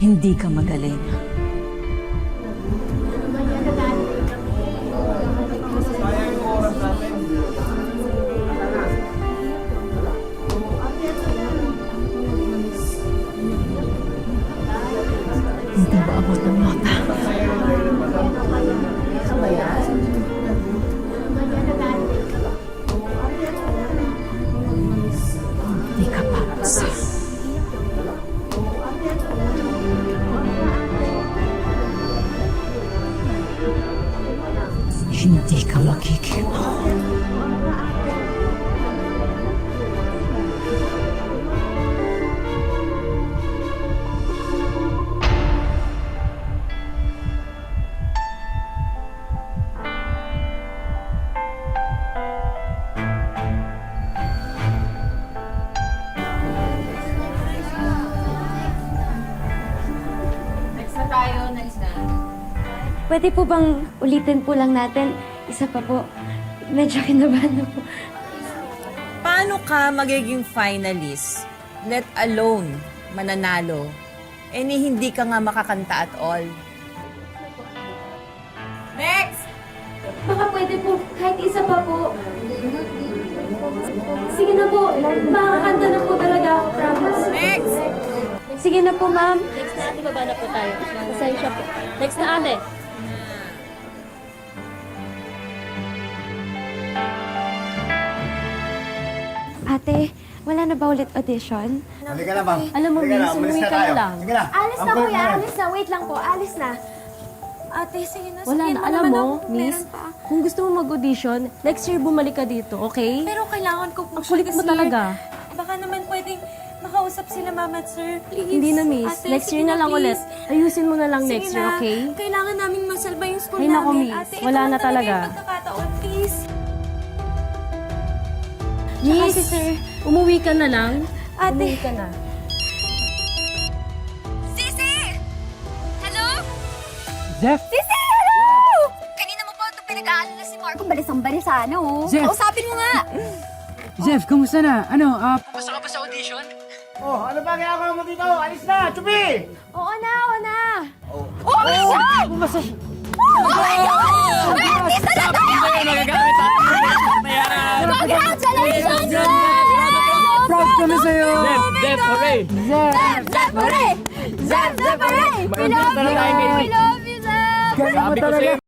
Hindi ka magaling. Hindi ba abot ng nota? Hindi ka papasa. Hindi ka makikita. Pwede po bang ulitin po lang natin? Isa pa po. Medyo kinabahan na po. Paano ka magiging finalist, let alone mananalo, ni hindi ka nga makakanta at all? Next! Baka pwede po, kahit isa pa po. Sige na po, makakanta na po talaga ako, promise. Next! Sige na po, ma'am. Next na ate, baba na po tayo. Pasensya po. Next na ate. Ate, wala na ba ulit audition? Halika na, ma'am. Alam mo, Halika na, Miss, umalis umuwi na ka na tayo. lang. Sige na. Alis na, Ang kuya. kuya. Alis na. Wait lang po. Alis na. Ate, sige na. Wala sabihin na. mo Alam naman mo, ako kung Miss, meron pa. kung gusto mo mag-audition, next year bumalik ka dito, okay? Pero kailangan ko po Ang kulit mo talaga. Baka naman pwedeng makausap sila, mama at sir. Please. Hindi na, Miss. Ate, Next sige year na lang please. ulit. Ayusin mo na lang Sige next year, na. okay? Kailangan namin masalba yung school Ay, namin. naku, Miss. Ate, ito Wala lang na talaga. yung pagkakataon, please. Miss, si sir. umuwi ka na lang. Ate. Umuwi ka na. Sisi! Hello? Jeff! Sisi, hello! Kanina mo pa ito pinag-aalala si Marco. Balisang-balisa, ano? Jeff! Kausapin mo nga! Jeff, kumusta na? Ano, Oh, ano ba ginagawa mo dito? Alis na, Chupi! Oo na, oo na. Oh my God! Oh my God! May artista na tayo! Congratulations, Jeff! proud kami sa'yo! Jeff, hooray! Jeff, hooray! Jeff, hooray! We love you! We love you, Jeff! Galing mo talaga!